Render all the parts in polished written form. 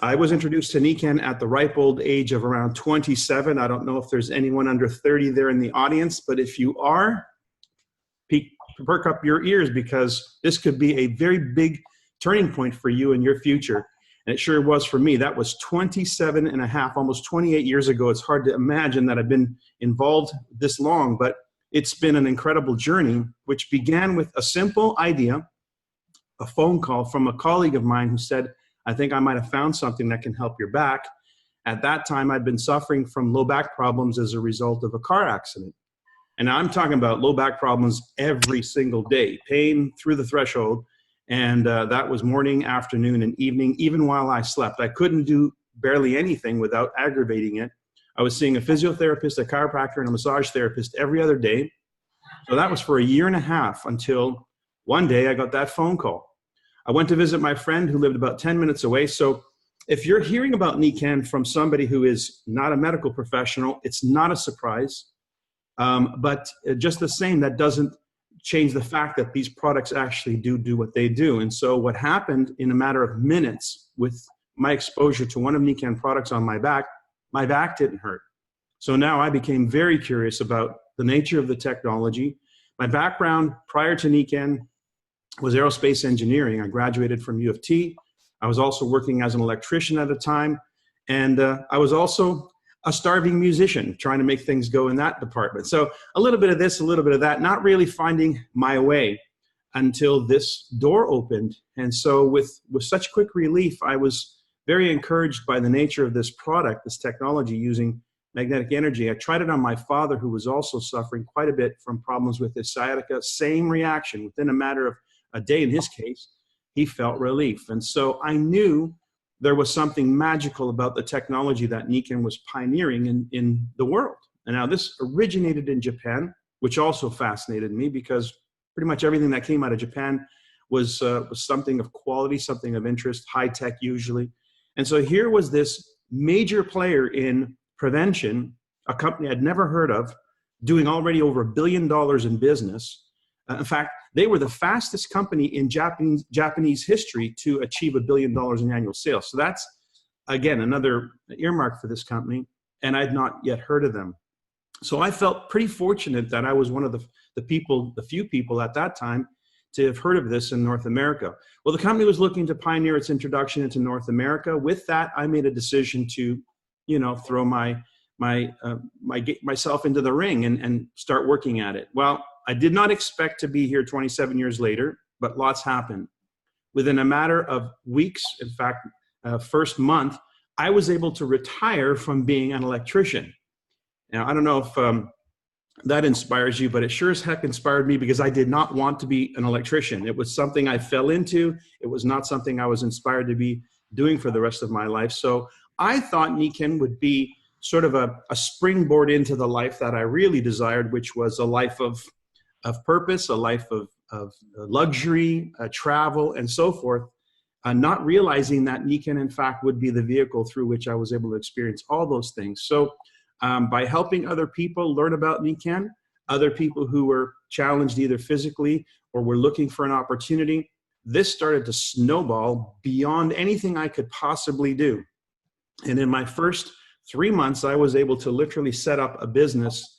I was introduced to Nikken at the ripe old age of around 27. I don't know if there's anyone under 30 there in the audience, but if you are, perk up your ears, because this could be a very big turning point for you in your future. And it sure was for me. That was 27 and a half, almost 28 years ago. It's hard to imagine that I've been involved this long, but it's been an incredible journey, which began with a simple idea, a phone call from a colleague of mine who said, I think I might have found something that can help your back. At that time, I'd been suffering from low back problems as a result of a car accident. And I'm talking about low back problems every single day, pain through the threshold. And that was morning, afternoon, and evening, even while I slept. I couldn't do barely anything without aggravating it. I was seeing a physiotherapist, a chiropractor, and a massage therapist every other day. So that was for a year and a half until one day I got that phone call. I went to visit my friend who lived about 10 minutes away. So if you're hearing about Nikken from somebody who is not a medical professional, it's not a surprise. But just the same, that doesn't change the fact that these products actually do what they do. And so what happened in a matter of minutes with my exposure to one of Nikken products on my back didn't hurt. So now I became very curious about the nature of the technology. My background prior to Nikken was aerospace engineering. I graduated from U of T. I was also working as an electrician at the time. And I was also a starving musician trying to make things go in that department. So a little bit of this, a little bit of that, not really finding my way until this door opened. And so with such quick relief, I was very encouraged by the nature of this product, this technology using magnetic energy. I tried it on my father, who was also suffering quite a bit from problems with his sciatica. Same reaction. Within a matter of a day in his case, he felt relief. And so I knew there was something magical about the technology that Nikken was pioneering in the world. And now this originated in Japan, which also fascinated me because pretty much everything that came out of Japan was something of quality, something of interest, high tech usually. And so here was this major player in prevention, a company I'd never heard of, doing already over $1 billion in business. In fact, they were the fastest company in Japanese history to achieve $1 billion in annual sales. So that's, again, another earmark for this company, and I'd not yet heard of them. So I felt pretty fortunate that I was one of the few people at that time to have heard of this in North America. Well, the company was looking to pioneer its introduction into North America. With that, I made a decision to, throw myself into the ring and start working at it. Well, I did not expect to be here 27 years later, but lots happened. Within a matter of weeks, in fact, first month, I was able to retire from being an electrician. Now, I don't know if that inspires you, but it sure as heck inspired me because I did not want to be an electrician. It was something I fell into. It was not something I was inspired to be doing for the rest of my life. So I thought Nikken would be sort of a springboard into the life that I really desired, which was a life of purpose, a life of luxury, travel, and so forth, not realizing that Nikken, in fact, would be the vehicle through which I was able to experience all those things. So by helping other people learn about Nikken, other people who were challenged either physically or were looking for an opportunity, this started to snowball beyond anything I could possibly do. And in my first 3 months, I was able to literally set up a business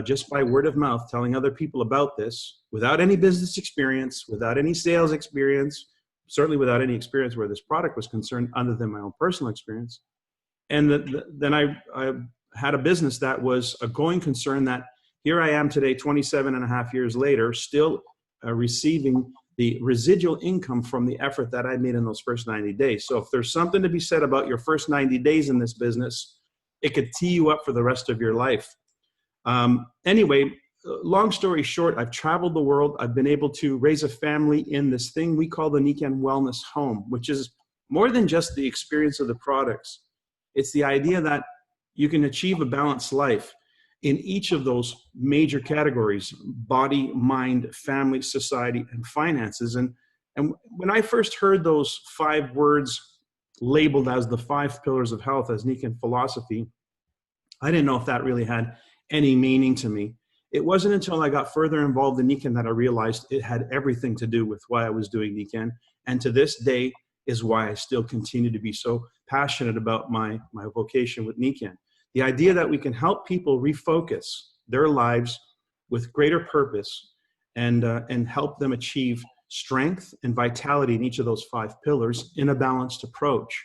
just by word of mouth, telling other people about this, without any business experience, without any sales experience, certainly without any experience where this product was concerned, other than my own personal experience. And then I had a business that was a going concern that here I am today, 27 and a half years later, still receiving the residual income from the effort that I made in those first 90 days. So if there's something to be said about your first 90 days in this business, it could tee you up for the rest of your life. Anyway, long story short, I've traveled the world. I've been able to raise a family in this thing we call the Nikken Wellness Home, which is more than just the experience of the products. It's the idea that you can achieve a balanced life in each of those major categories: body, mind, family, society, and finances. And when I first heard those 5 words labeled as the 5 pillars of health as Nikken philosophy, I didn't know if that really had any meaning to me. It wasn't until I got further involved in Nikken that I realized it had everything to do with why I was doing Nikken. And to this day, is why I still continue to be so passionate about my vocation with Nikken. The idea that we can help people refocus their lives with greater purpose and help them achieve strength and vitality in each of those 5 pillars in a balanced approach.